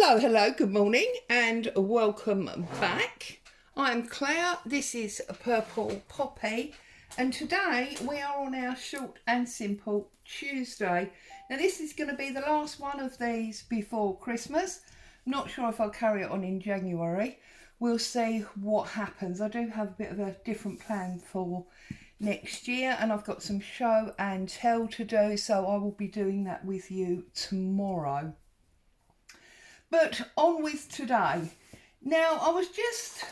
Hello, good morning and welcome back. I'm Claire, this is Purple Poppy, and today we are on our short and simple Tuesday. Now this is going to be the last one of these before Christmas. Not sure if I'll carry it on in January. We'll see what happens. I do have a bit of a different plan for next year, and I've got some show and tell to do, so I will be doing that with you tomorrow. But on with today. Now, I was just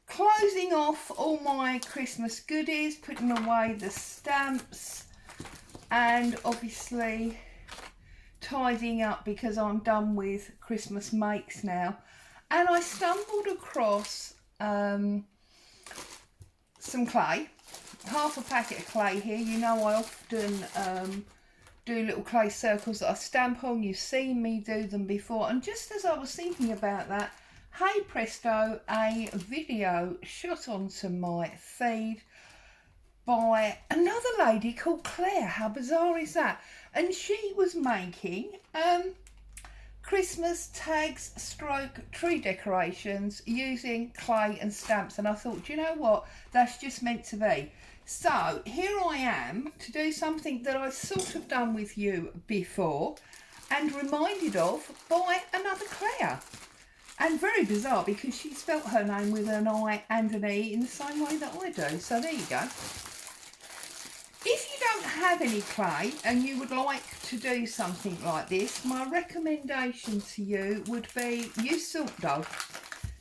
closing off all my Christmas goodies, putting away the stamps, and obviously tidying up because I'm done with Christmas makes now. And I stumbled across some clay, half a packet of clay here. You know I often do little clay circles that I stamp on. You've seen me do them before, and just as I was thinking about that, hey presto, a video shot onto my feed by another lady called Claire. How bizarre is that? And she was making Christmas tags stroke tree decorations using clay and stamps, and I thought, do you know what, that's just meant to be. So here I am to do something that I've sort of done with you before and reminded of by another Claire. And very bizarre because she spelt her name with an I and an E in the same way that I do. So there you go. If you don't have any clay and you would like to do something like this, my recommendation to you would be use silk dough.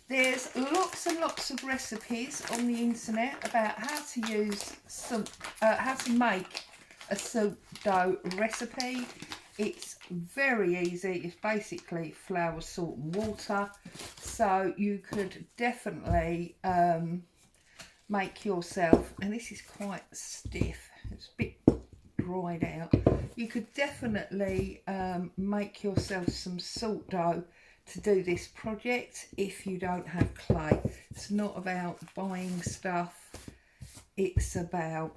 There's lots and lots of recipes on the internet about how to use how to make a silk dough recipe. It's very easy. It's basically flour, salt and water. So you could definitely make yourself, and this is quite stiff, it's a bit dried out. You could definitely make yourself some salt dough to do this project if you don't have clay. It's not about buying stuff, it's about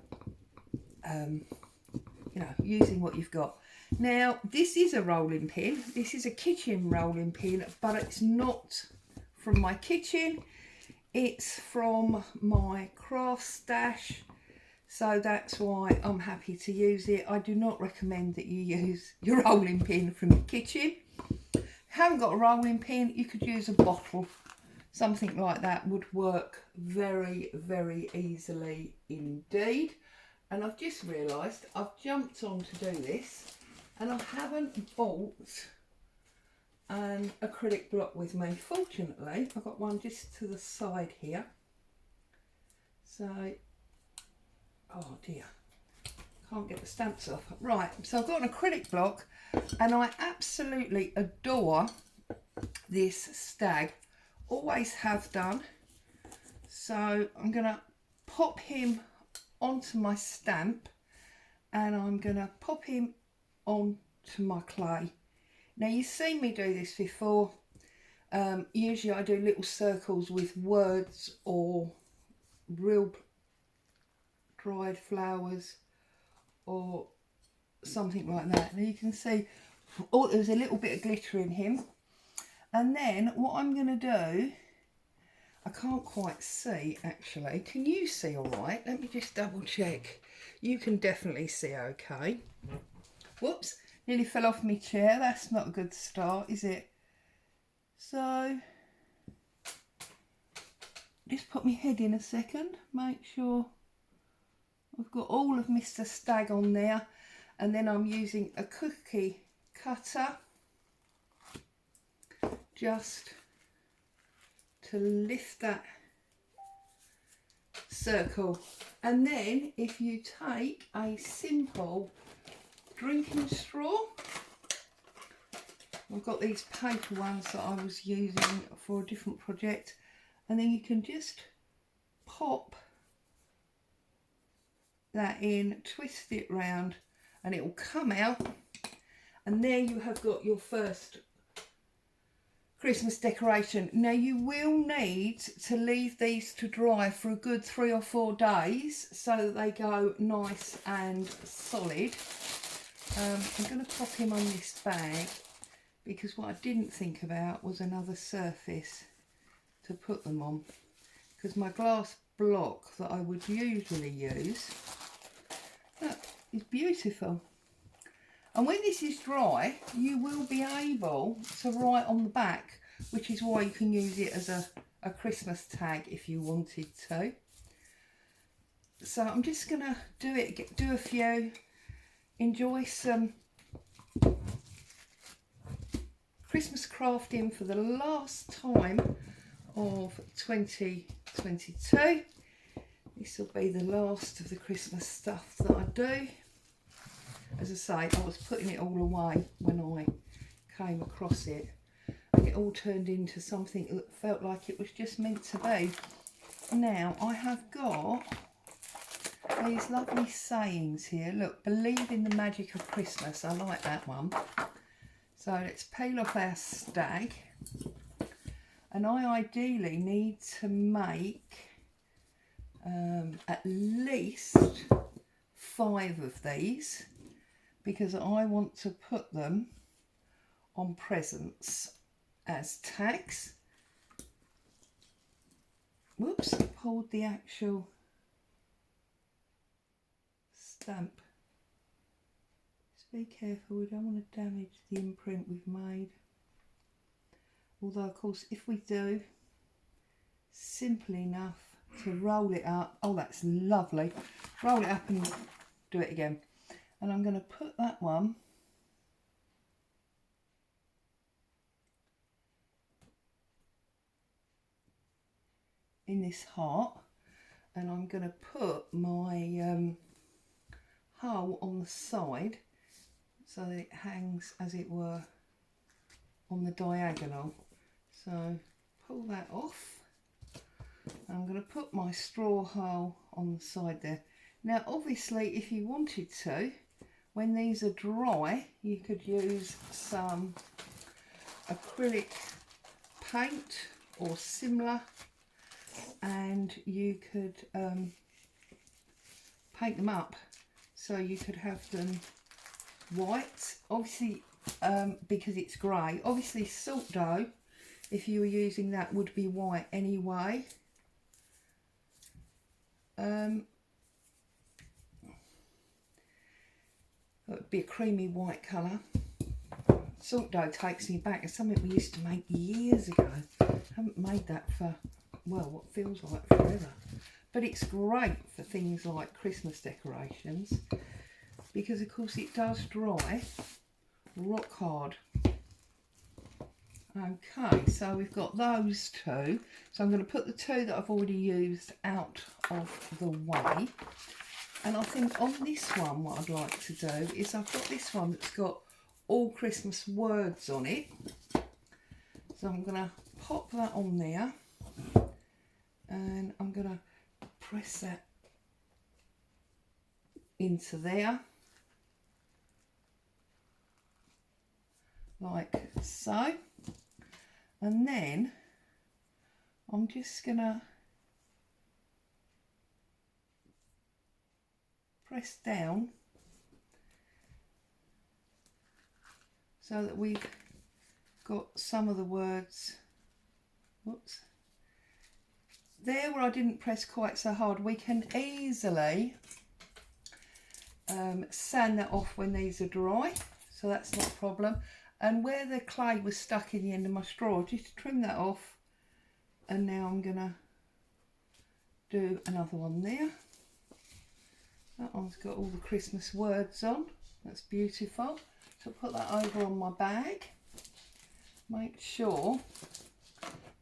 using what you've got. Now this is a rolling pin, this is a kitchen rolling pin, but it's not from my kitchen, it's from my craft stash, so that's why I'm happy to use it. I do not recommend that you use your rolling pin from the kitchen. Haven't got a rolling pin, you could use a bottle. Something like that would work very, very easily indeed. And I've just realised I've jumped on to do this and I haven't bought an acrylic block with me. Fortunately, I've got one just to the side here. So, oh dear, can't get the stamps off. Right, so I've got an acrylic block and I absolutely adore this stag, always have done. So I'm going to pop him onto my stamp and I'm going to pop him onto my clay. Now you've seen me do this before. Usually I do little circles with words or real dried flowers or something like that. Now you can see there's a little bit of glitter in him. And then what I'm going to do, I can't quite see actually. Can you see all right? Let me just double check. You can definitely see okay. Whoops, nearly fell off my chair. That's not a good start, is it? So just put my head in a second, make sure I've got all of Mr. Stag on there, and then I'm using a cookie cutter just to lift that circle. And then if you take a simple drinking straw, I've got these paper ones that I was using for a different project, and then you can just pop that in, twist it round and it will come out, and there you have got your first Christmas decoration. Now you will need to leave these to dry for a good 3 or 4 days so that they go nice and solid. I'm going to pop him on this bag because what I didn't think about was another surface to put them on, because my glass block that I would usually use, look, is beautiful. And when this is dry, you will be able to write on the back, which is why you can use it as a Christmas tag if you wanted to. So I'm just going to do a few, enjoy some Christmas crafting for the last time of 2022. This will be the last of the Christmas stuff that I do. As I say, I was putting it all away when I came across it, and it all turned into something that felt like it was just meant to be. Now I have got these lovely sayings here. Look, believe in the magic of Christmas. I like that one. So let's peel off our stag, and I ideally need to make at least 5 of these, because I want to put them on presents as tags. Whoops, I pulled the actual stamp. Just be careful, we don't want to damage the imprint we've made. Although of course if we do, simple enough to roll it up. Oh, that's lovely. Roll it up and do it again. And I'm going to put that one in this heart, and I'm going to put my hole on the side so that it hangs, as it were, on the diagonal. So pull that off. I'm going to put my straw hole on the side there. Now obviously if you wanted to, when these are dry, you could use some acrylic paint or similar, and you could paint them up so you could have them white. Obviously because it's grey, obviously salt dough, if you were using that, would be white anyway. It would be a creamy white colour. Salt dough takes me back. It's something we used to make years ago. I haven't made that for, well, what feels like forever. But it's great for things like Christmas decorations, because of course it does dry rock hard. Okay, so we've got those two. So I'm going to put the 2 that I've already used out of the way. And I think on this one, what I'd like to do is I've got this one that's got all Christmas words on it. So I'm going to pop that on there, and I'm going to press that into there, like so. And then I'm just going to press down so that we've got some of the words, whoops, there where I didn't press quite so hard. We can easily sand that off when these are dry, so that's not a problem. And where the clay was stuck in the end of my straw, just trim that off. And now I'm going to do another one there. That one's got all the Christmas words on. That's beautiful. So put that over on my bag. Make sure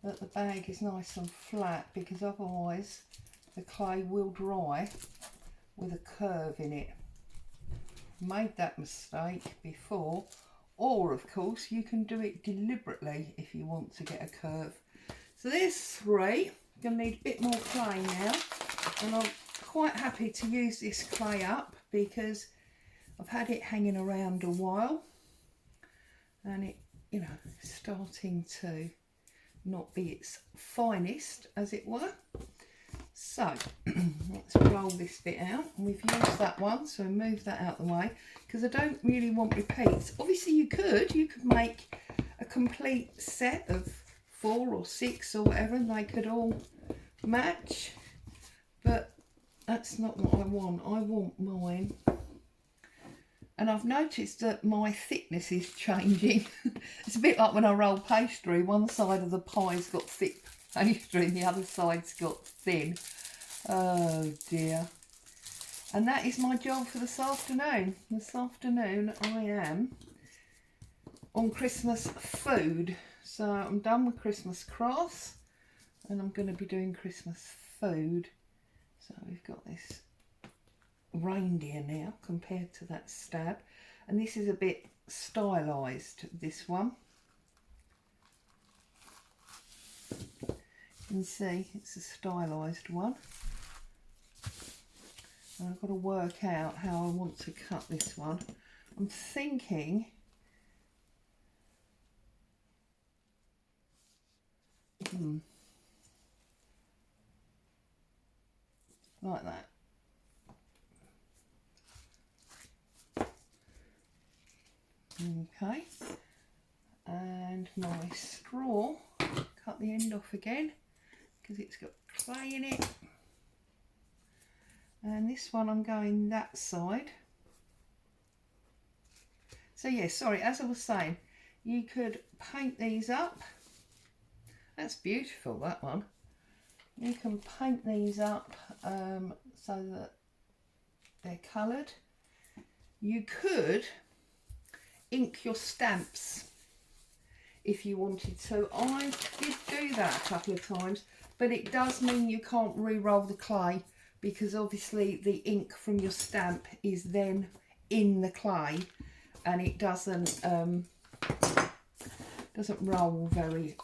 that the bag is nice and flat, because otherwise the clay will dry with a curve in it. Made that mistake before. Or of course you can do it deliberately if you want to get a curve. So there's 3. I'm going to need a bit more clay now, and I'm quite happy to use this clay up because I've had it hanging around a while, and it, you know, starting to not be its finest, as it were. So let's roll this bit out. We've used that one, so move that out the way, because I don't really want repeats. Obviously you could make complete set of 4 or 6 or whatever, and they could all match, but that's not what I want. I want mine. And I've noticed that my thickness is changing. It's a bit like when I roll pastry. One side of the pie's got thick pastry and the other side's got thin. Oh dear. And that is my job for this afternoon. This afternoon I am on Christmas food. So I'm done with Christmas crafts and I'm going to be doing Christmas food. So we've got this reindeer now compared to that stab, and this is a bit stylised, this one. You can see it's a stylised one, and I've got to work out how I want to cut this one. I'm thinking like that. Okay, and my straw, cut the end off again because it's got clay in it, and this one I'm going that side. So yeah, sorry, as I was saying, you could paint these up. That's beautiful, that one. You can paint these up so that they're coloured. You could ink your stamps if you wanted to. I did do that a couple of times, but it does mean you can't re-roll the clay because obviously the ink from your stamp is then in the clay and it doesn't roll very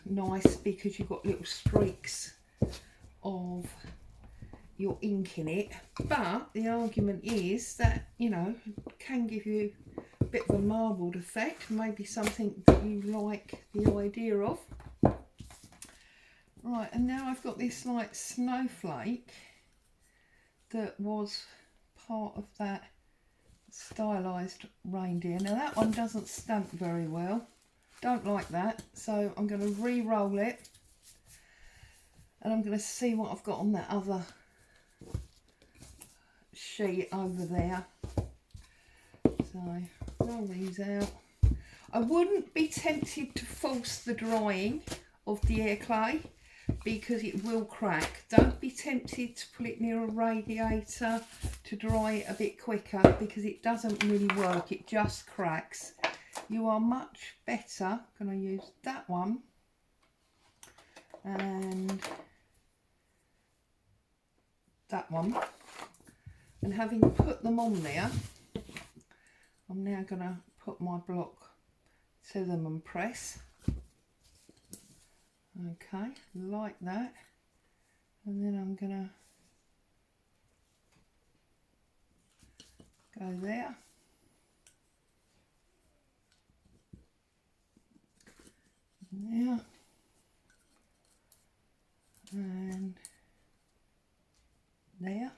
nice because you've got little streaks of your ink in it. But the argument is that, you know, it can give you a bit of a marbled effect, maybe something that you like the idea of. Right, and now I've got this like snowflake that was part of that stylised reindeer. Now that one doesn't stamp very well, don't like that, so I'm going to re-roll it and I'm going to see what I've got on that other sheet over there. So roll these out. I wouldn't be tempted to force the drying of the air clay because it will crack. Don't be tempted to put it near a radiator to dry it a bit quicker because it doesn't really work, it just cracks. You are much better, going to use that one and that one, and having put them on there, I'm now going to put my block to them and press. Okay, like that, and then I'm going to go there. There. And there.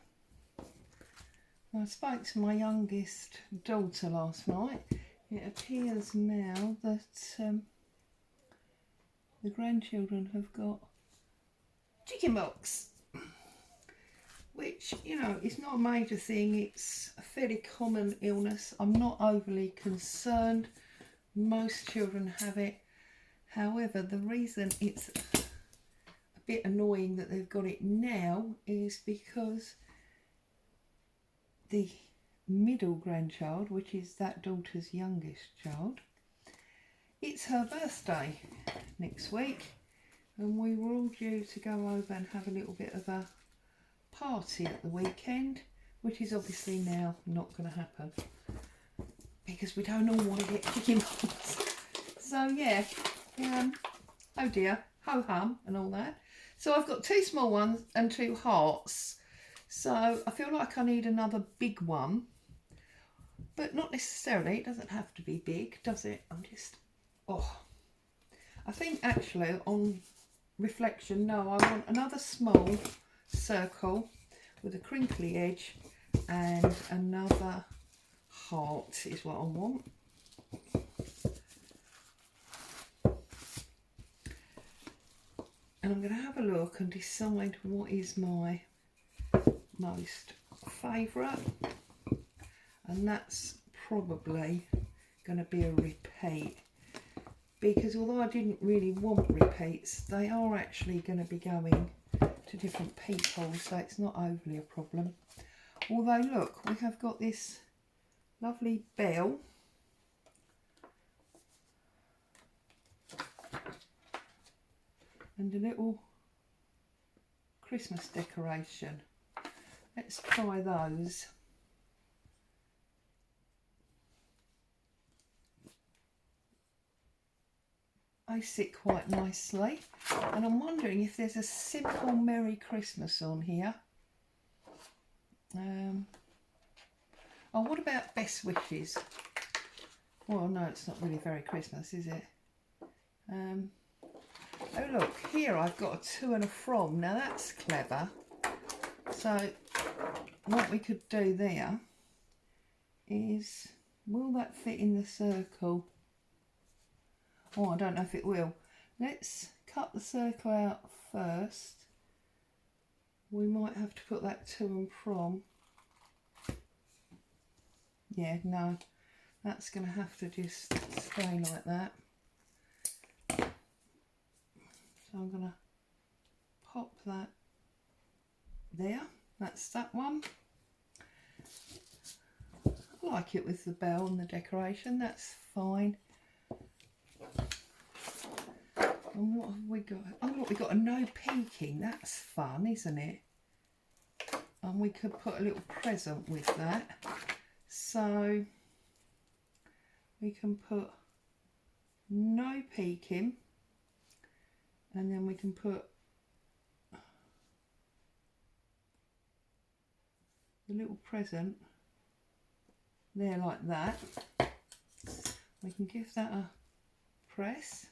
I spoke to my youngest daughter last night. It appears now that the grandchildren have got chicken pox, which, you know, is not a major thing. It's a fairly common illness. I'm not overly concerned. Most children have it. However, the reason it's a bit annoying that they've got it now is because the middle grandchild, which is that daughter's youngest child, it's her birthday next week, and we were all due to go over and have a little bit of a party at the weekend, which is obviously now not going to happen because we don't all want to get chicken pox. So yeah, oh dear, ho hum and all that. So I've got 2 small ones and 2 hearts. So I feel like I need another big one, but not necessarily. It doesn't have to be big, does it? I'm just, I think actually on reflection, no, I want another small circle with a crinkly edge and another heart is what I want. And I'm going to have a look and decide what is my most favourite. And that's probably going to be a repeat. Because although I didn't really want repeats, they are actually going to be going to different people. So it's not overly a problem. Although look, we have got this lovely bell. And a little Christmas decoration. Let's try those. They sit quite nicely. And I'm wondering if there's a simple Merry Christmas on here. Oh, what about Best Wishes? Well, no, it's not really very Christmas, is it? Oh look, here I've got a to and a from. Now that's clever. So what we could do there is, will that fit in the circle? Oh, I don't know if it will. Let's cut the circle out first. We might have to put that to and from. Yeah, no, that's going to have to just stay like that. So I'm going to pop that there. That's that one. I like it with the bell and the decoration. That's fine. And what have we got? Oh, look, we got a no peeking. That's fun, isn't it? And we could put a little present with that. So we can put no peeking. And then we can put the little present there like that. We can give that a press.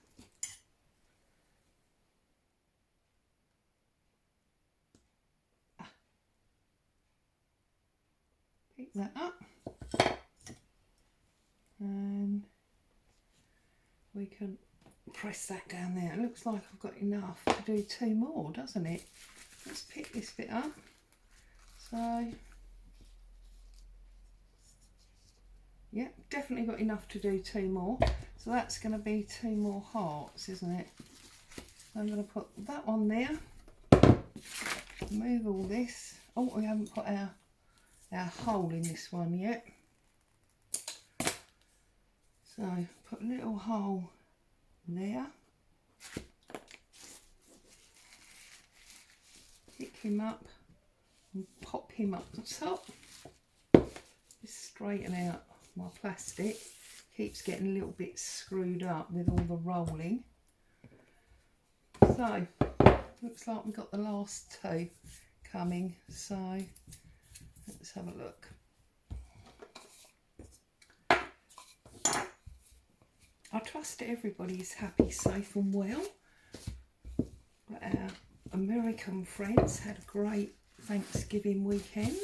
Pick that up. And we can press that down there. It looks like I've got enough to do two more, doesn't it? Let's pick this bit up. So, yeah, definitely got enough to do two more. So that's going to be two more hearts, isn't it? I'm going to put that one there. Move all this. Oh, we haven't put our hole in this one yet. So put a little hole there. Pick him up and pop him up the top. Just straighten out my plastic. Keeps getting a little bit screwed up with all the rolling. So looks like we've got the last two coming. So let's have a look. I trust that everybody is happy, safe and well. Our American friends had a great Thanksgiving weekend,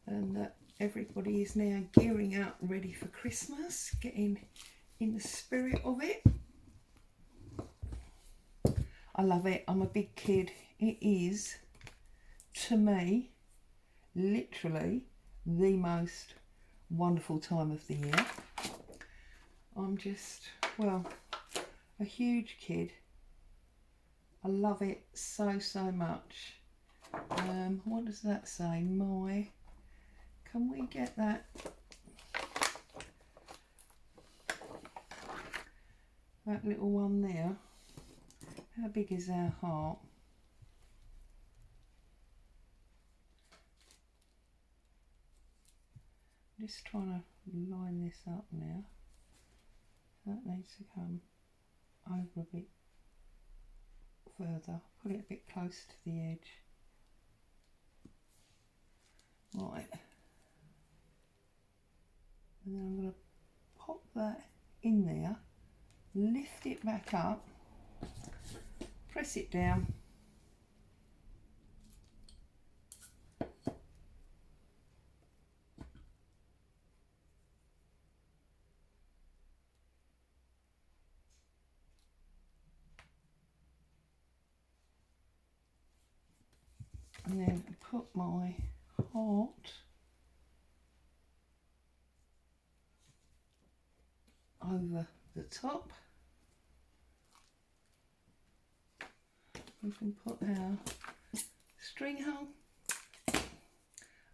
and that everybody is now gearing up ready for Christmas, getting in the spirit of it. I love it. I'm a big kid. It is, to me, literally the most wonderful time of the year. I'm just, well, a huge kid. I love it so, so much. What does that say? Can we get that? That little one there. How big is our heart? Just trying to line this up now. That needs to come over a bit further. Put it a bit close to the edge. Right. And then I'm going to pop that in there, lift it back up, press it down. and then put my heart over the top. We can put our string hole,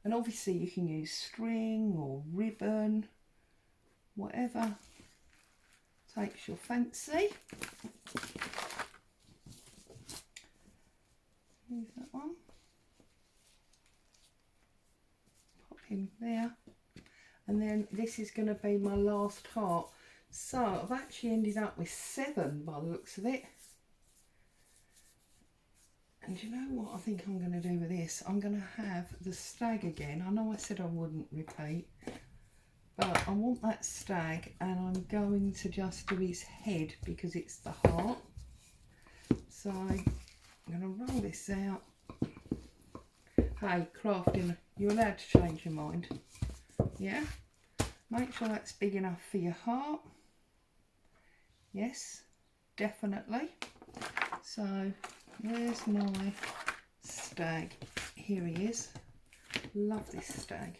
and obviously you can use string or ribbon, whatever takes your fancy. Use that one, pop him there, and then this is going to be my last heart. So I've actually ended up with 7 by the looks of it. And you know what I think I'm going to do with this? I'm going to have the stag again. I know I said I wouldn't repeat, but I want that stag, and I'm going to just do his head because it's the heart. So I'm going to roll this out. Hey, crafting, you're allowed to change your mind. Yeah? Make sure that's big enough for your heart. Yes, definitely. So there's my stag. Here he is. Love this stag.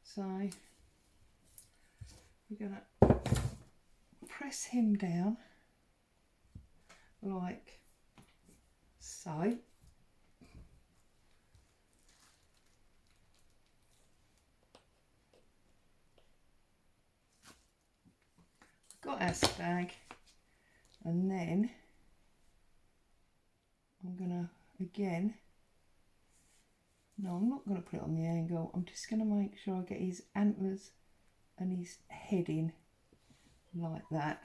So we're going to press him down like so. Got our stag, and then I'm gonna again, no, I'm not gonna put it on the angle, I'm just gonna make sure I get his antlers and his head in like that.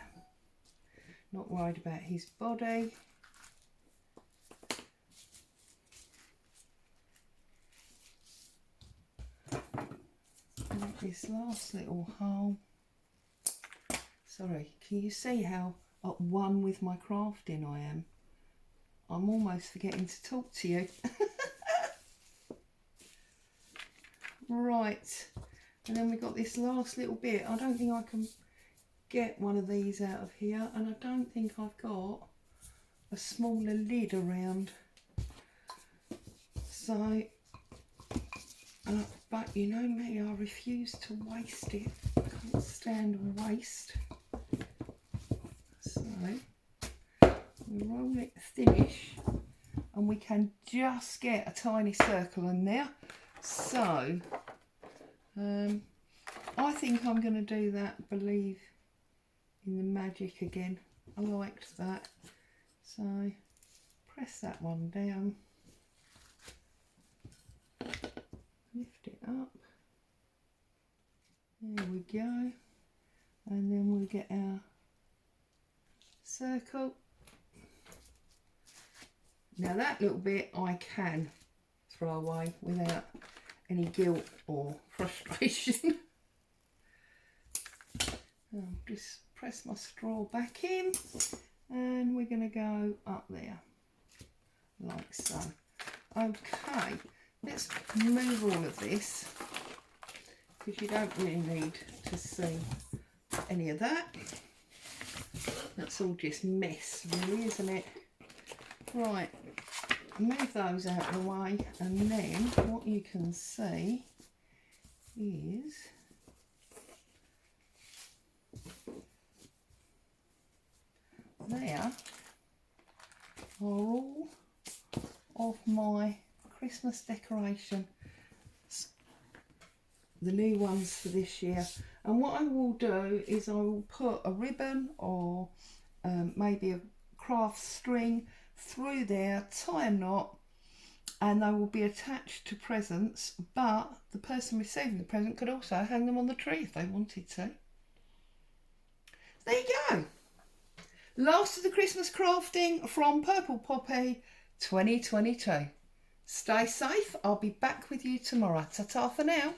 Not worried about his body. Make this last little hole. Sorry, can you see how at one with my crafting I am? I'm almost forgetting to talk to you. Right, and then we've got this last little bit. I don't think I can get one of these out of here, and I don't think I've got a smaller lid around. So, but you know me, I refuse to waste it. I can't stand waste. So we roll it thinnish, and we can just get a tiny circle in there. So I think I'm going to do that, believe in the magic again. I liked that. So press that one down, lift it up, there we go, and then we'll get our circle. Now that little bit I can throw away without any guilt or frustration. I'll just press my straw back in, and we're going to go up there like so. Okay, let's move all of this because you don't really need to see any of that. That's all just mess really, isn't it? Right, move those out of the way, and then what you can see is there are all of my Christmas decoration, the new ones for this year. And what I will do is I will put a ribbon or maybe a craft string through there, tie a knot, and they will be attached to presents, but the person receiving the present could also hang them on the tree if they wanted to. There you go. Last of the Christmas crafting from Purple Poppy 2022. Stay safe. I'll be back with you tomorrow. Ta-ta for now.